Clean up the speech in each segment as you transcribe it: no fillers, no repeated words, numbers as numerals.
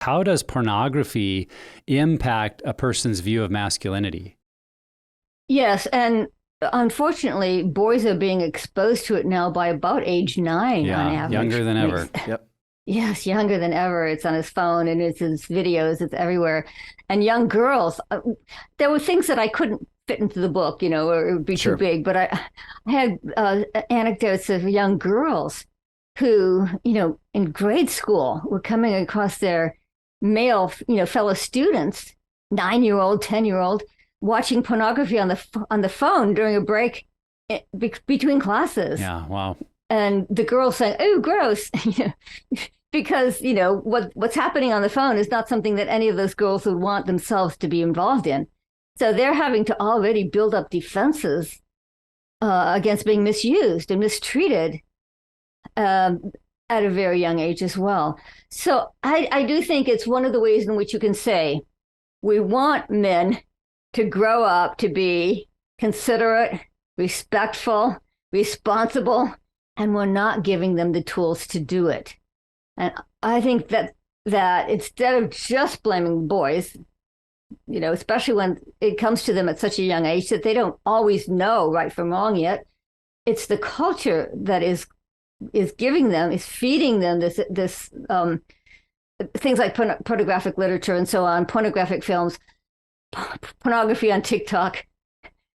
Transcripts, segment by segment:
How does pornography impact a person's view of masculinity? Yes, and unfortunately, boys are being exposed to it now by about age 9 on Yeah, average. younger than ever. Yep. Yes, younger than ever. It's on his phone and it's his videos, it's everywhere. And young girls, there were things that I couldn't fit into the book, or it would be too Sure. big, but I had anecdotes of young girls who, in grade school were coming across their male, fellow students, 9-year-old, 10-year-old, watching pornography on the phone during a break between classes. Yeah, wow. And the girl saying, "Oh, gross," because what's happening on the phone is not something that any of those girls would want themselves to be involved in. So they're having to already build up defenses against being misused and mistreated at a very young age as well. So I do think it's one of the ways in which you can say we want men to grow up to be considerate, respectful, responsible, and we're not giving them the tools to do it. And I think that instead of just blaming boys, especially when it comes to them at such a young age that they don't always know right from wrong yet, it's the culture that is feeding them this things like pornographic literature and so on, pornographic films, pornography on TikTok.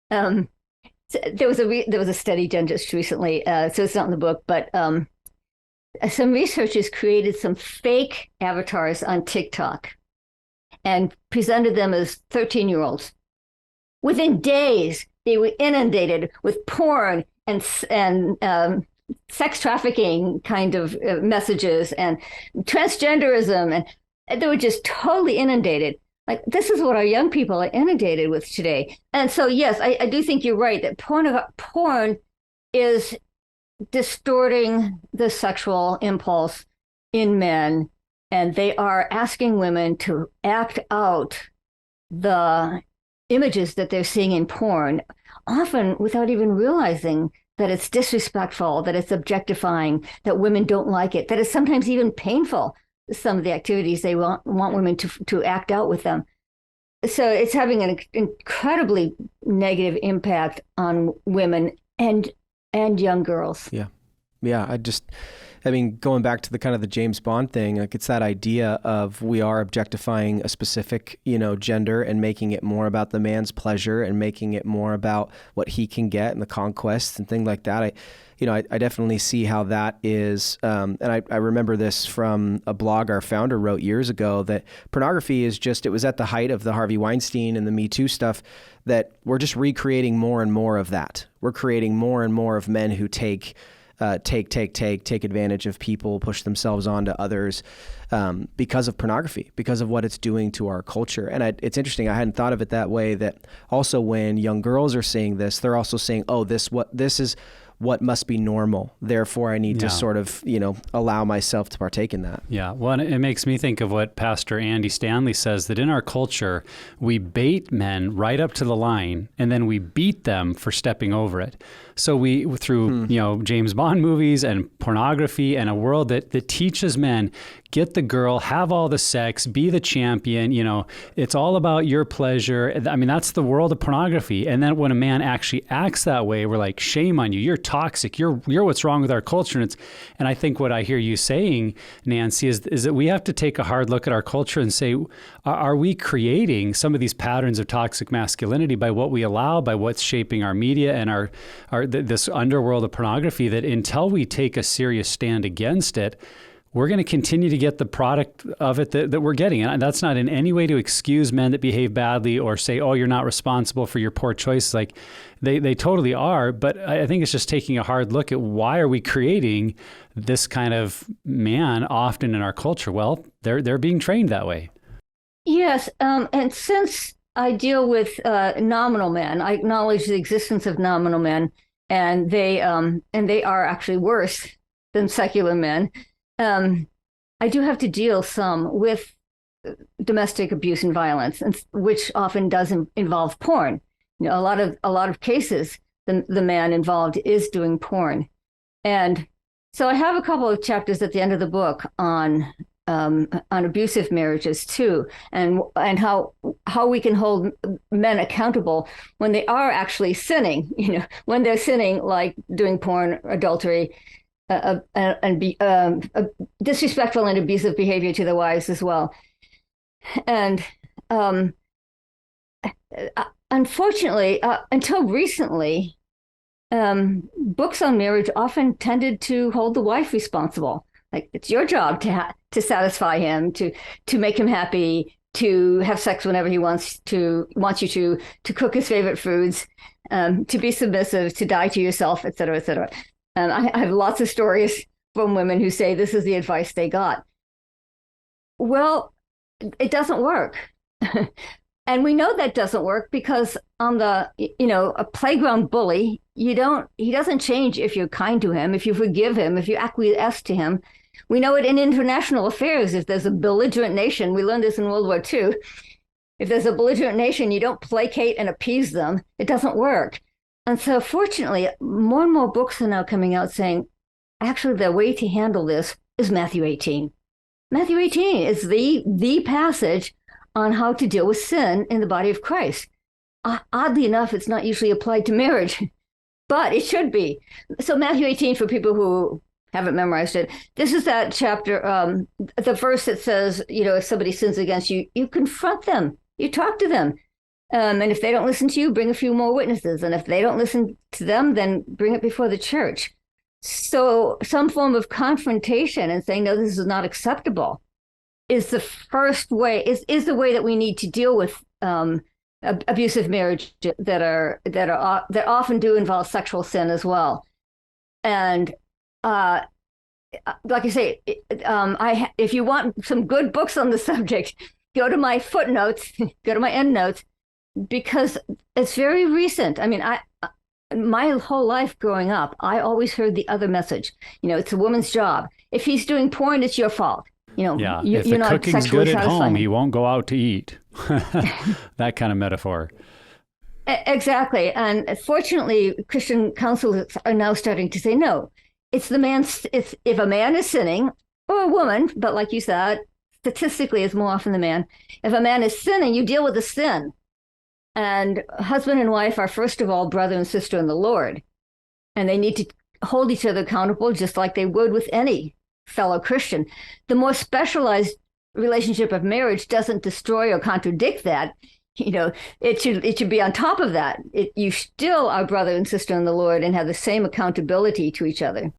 There was a study done just recently, so it's not in the book, but some researchers created some fake avatars on TikTok and presented them as 13-year-olds. Within days, they were inundated with porn and sex trafficking kind of messages and transgenderism, and they were just totally inundated. Like, this is what our young people are inundated with today. And so, yes, I do think you're right that porn is distorting the sexual impulse in men, and they are asking women to act out the images that they're seeing in porn, often without even realizing that it's disrespectful, that it's objectifying, that women don't like it, that it's sometimes even painful, some of the activities they want women to act out with them. So it's having an incredibly negative impact on women and young girls. Yeah. Yeah. Going back to the kind of the James Bond thing, like it's that idea of we are objectifying a specific, gender and making it more about the man's pleasure and making it more about what he can get and the conquests and things like that. I definitely see how that is. And I remember this from a blog our founder wrote years ago, that pornography is it was at the height of the Harvey Weinstein and the Me Too stuff, that we're just recreating more and more of that. We're creating more and more of men who take advantage of people, push themselves onto others because of pornography, because of what it's doing to our culture. And it's interesting. I hadn't thought of it that way, that also when young girls are seeing this, they're also saying, oh, this is what must be normal. Therefore, I need to sort of, allow myself to partake in that. Yeah. Well, it makes me think of what Pastor Andy Stanley says, that in our culture, we bait men right up to the line and then we beat them for stepping over it. So through James Bond movies and pornography and a world that teaches men, get the girl, have all the sex, be the champion, it's all about your pleasure. I mean, that's the world of pornography. And then when a man actually acts that way, we're like, shame on you. You're toxic. You're what's wrong with our culture. And I think what I hear you saying, Nancy, is that we have to take a hard look at our culture and say, are we creating some of these patterns of toxic masculinity by what we allow, by what's shaping our media and this underworld of pornography, that until we take a serious stand against it, we're going to continue to get the product of it that we're getting. And that's not in any way to excuse men that behave badly or say, oh, you're not responsible for your poor choices. Like they totally are. But I think it's just taking a hard look at why are we creating this kind of man often in our culture? Well, they're being trained that way. Yes. And since I deal with nominal men, I acknowledge the existence of nominal men, and they are actually worse than secular men. I do have to deal some with domestic abuse and violence, which often does involve porn. A lot of cases, the man involved is doing porn, and so I have a couple of chapters at the end of the book on on abusive marriages too, and how we can hold men accountable when they are actually sinning. When they're sinning, like doing porn, adultery, and disrespectful and abusive behavior to their wives as well. And unfortunately, until recently, books on marriage often tended to hold the wife responsible. Like, it's your job to satisfy him, to make him happy, to have sex whenever he wants you to cook his favorite foods, to be submissive, to die to yourself, et cetera, et cetera. And I have lots of stories from women who say this is the advice they got. Well, it doesn't work. And we know that doesn't work because on a playground bully, he doesn't change if you're kind to him, if you forgive him, if you acquiesce to him. We know it in international affairs. If there's a belligerent nation, we learned this in World War II. If there's a belligerent nation, you don't placate and appease them. It doesn't work. And so fortunately, more and more books are now coming out saying, actually, the way to handle this is Matthew 18. Matthew 18 is the passage on how to deal with sin in the body of Christ. Oddly enough, it's not usually applied to marriage, but it should be. So Matthew 18, for people who haven't memorized it, this is that chapter, the verse that says, if somebody sins against you, you confront them, you talk to them. And if they don't listen to you, bring a few more witnesses. And if they don't listen to them, then bring it before the church. So some form of confrontation and saying, no, this is not acceptable is the first way, is the way that we need to deal with abusive marriage that often do involve sexual sin as well. And like I say, if you want some good books on the subject, go to my footnotes, go to my endnotes, because it's very recent. I mean, my whole life growing up, I always heard the other message. It's a woman's job. If he's doing porn, it's your fault. If the cooking's good at home, he won't go out to eat. That kind of metaphor. Exactly. And fortunately, Christian councils are now starting to say, no, it's the man's, if a man is sinning, or a woman, but like you said, statistically, it's more often the man. If a man is sinning, you deal with the sin. And husband and wife are, first of all, brother and sister in the Lord. And they need to hold each other accountable just like they would with any fellow Christian. The more specialized relationship of marriage doesn't destroy or contradict that. It should be on top of that. You still are brother and sister in the Lord and have the same accountability to each other.